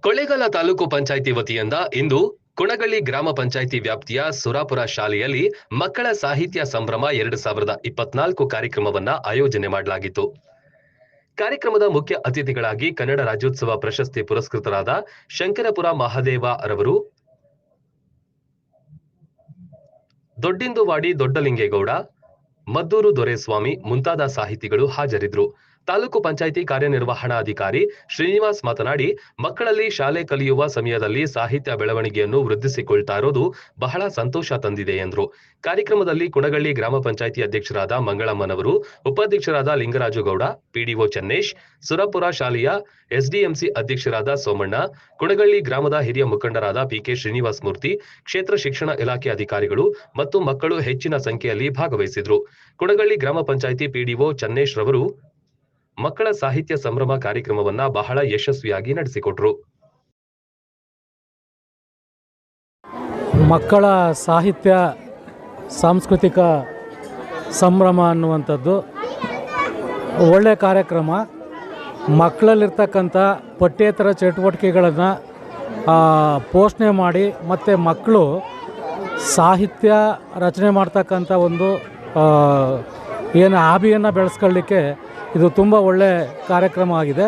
ಕೊಳ್ಳೇಗಾಲ ತಾಲೂಕು ಪಂಚಾಯಿತಿ ವತಿಯಿಂದ ಇಂದು ಕುಣಗಳ್ಳಿ ಗ್ರಾಮ ಪಂಚಾಯಿತಿ ವ್ಯಾಪ್ತಿಯ ಸುರಾಪುರ ಶಾಲೆಯಲ್ಲಿ ಮಕ್ಕಳ ಸಾಹಿತ್ಯ ಸಂಭ್ರಮ 2024 ಕಾರ್ಯಕ್ರಮವನ್ನ ಆಯೋಜನೆ ಮಾಡಲಾಗಿತ್ತು. ಕಾರ್ಯಕ್ರಮದ ಮುಖ್ಯ ಅತಿಥಿಗಳಾಗಿ ಕನ್ನಡ ರಾಜ್ಯೋತ್ಸವ ಪ್ರಶಸ್ತಿ ಪುರಸ್ಕೃತರಾದ ಶಂಕರಪುರ ಮಹಾದೇವ ರವರು, ದೊಡ್ಡಿಂದುವಾಡಿ ದೊಡ್ಡಲಿಂಗೇಗೌಡ, ಮದ್ದೂರು ದೊರೆಸ್ವಾಮಿ ಮುಂತಾದ ಸಾಹಿತಿಗಳು ಹಾಜರಿದ್ದರು. ತಾಲೂಕು ಪಂಚಾಯಿತಿ ಕಾರ್ಯನಿರ್ವಹಣಾಧಿಕಾರಿ ಶ್ರೀನಿವಾಸ್ ಮಾತನಾಡಿ, ಮಕ್ಕಳಲ್ಲಿ ಶಾಲೆ ಕಲಿಯುವ ಸಮಯದಲ್ಲಿ ಸಾಹಿತ್ಯ ಬೆಳವಣಿಗೆಯನ್ನು ವೃದ್ಧಿಸಿಕೊಳ್ತಾ ಇರೋದು ಬಹಳ ಸಂತೋಷ ತಂದಿದೆ ಎಂದರು. ಕಾರ್ಯಕ್ರಮದಲ್ಲಿ ಕುಣಗಳ್ಳಿ ಗ್ರಾಮ ಪಂಚಾಯಿತಿ ಅಧ್ಯಕ್ಷರಾದ ಮಂಗಳಮ್ಮನವರು, ಉಪಾಧ್ಯಕ್ಷರಾದ ಲಿಂಗರಾಜುಗೌಡ, ಪಿಡಿಒ ಚನ್ನೇಶ್, ಸುರಪುರ ಶಾಲೆಯ ಎಸ್ಡಿಎಂಸಿ ಅಧ್ಯಕ್ಷರಾದ ಸೋಮಣ್ಣ, ಕುಣಗಳ್ಳಿ ಗ್ರಾಮದ ಹಿರಿಯ ಮುಖಂಡರಾದ ಪಿಕೆ ಶ್ರೀನಿವಾಸ ಮೂರ್ತಿ, ಕ್ಷೇತ್ರ ಶಿಕ್ಷಣ ಇಲಾಖೆ ಅಧಿಕಾರಿಗಳು ಮತ್ತು ಮಕ್ಕಳು ಹೆಚ್ಚಿನ ಸಂಖ್ಯೆಯಲ್ಲಿ ಭಾಗವಹಿಸಿದ್ರು. ಕುಣಗಳ್ಳಿ ಗ್ರಾಮ ಪಂಚಾಯಿತಿ ಪಿಡಿಒ ಚನ್ನೇಶ್ ರವರು ಮಕ್ಕಳ ಸಾಹಿತ್ಯ ಸಂಭ್ರಮ ಕಾರ್ಯಕ್ರಮವನ್ನ ಬಹಳ ಯಶಸ್ವಿಯಾಗಿ ನಡೆಸಿಕೊಟ್ರು. ಮಕ್ಕಳ ಸಾಹಿತ್ಯ ಸಾಂಸ್ಕೃತಿಕ ಸಂಭ್ರಮ ಅನ್ನುವಂಥದ್ದು ಒಳ್ಳೆಯ ಕಾರ್ಯಕ್ರಮ. ಮಕ್ಕಳಲ್ಲಿರ್ತಕ್ಕಂಥ ಪಠ್ಯೇತರ ಚಟುವಟಿಕೆಗಳನ್ನು ಪೋಷಣೆ ಮಾಡಿ ಮತ್ತು ಮಕ್ಕಳು ಸಾಹಿತ್ಯ ರಚನೆ ಮಾಡ್ತಕ್ಕಂಥ ಒಂದು ಏನು ಹಾಬಿಯನ್ನು ಬೆಳೆಸ್ಕೊಳ್ಳಿಕ್ಕೆ ಇದು ತುಂಬ ಒಳ್ಳೆಯ ಕಾರ್ಯಕ್ರಮ ಆಗಿದೆ.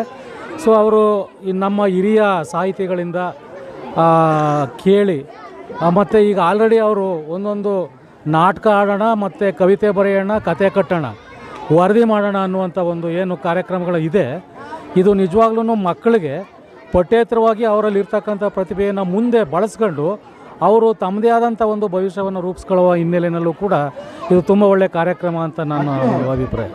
ಸೊ ಅವರು ನಮ್ಮ ಹಿರಿಯ ಸಾಹಿತಿಗಳಿಂದ ಕೇಳಿ ಮತ್ತು ಈಗ ಆಲ್ರೆಡಿ ಅವರು ಒಂದೊಂದು ನಾಟಕ ಆಡೋಣ ಮತ್ತು ಕವಿತೆ ಬರೆಯೋಣ, ಕತೆ ಕಟ್ಟೋಣ, ವರದಿ ಮಾಡೋಣ ಅನ್ನುವಂಥ ಒಂದು ಏನು ಕಾರ್ಯಕ್ರಮಗಳು ಇದೆ, ಇದು ನಿಜವಾಗ್ಲೂ ಮಕ್ಕಳಿಗೆ ಪಠ್ಯೇತರವಾಗಿ ಅವರಲ್ಲಿ ಇರ್ತಕ್ಕಂಥ ಪ್ರತಿಭೆಯನ್ನು ಮುಂದೆ ಬಳಸ್ಕೊಂಡು ಅವರು ತಮ್ಮದೇ ಆದಂಥ ಒಂದು ಭವಿಷ್ಯವನ್ನು ರೂಪಿಸ್ಕೊಳ್ಳುವ ಹಿನ್ನೆಲೆಯಲ್ಲೂ ಕೂಡ ಇದು ತುಂಬ ಒಳ್ಳೆಯ ಕಾರ್ಯಕ್ರಮ ಅಂತ ನನ್ನ ಅಭಿಪ್ರಾಯ.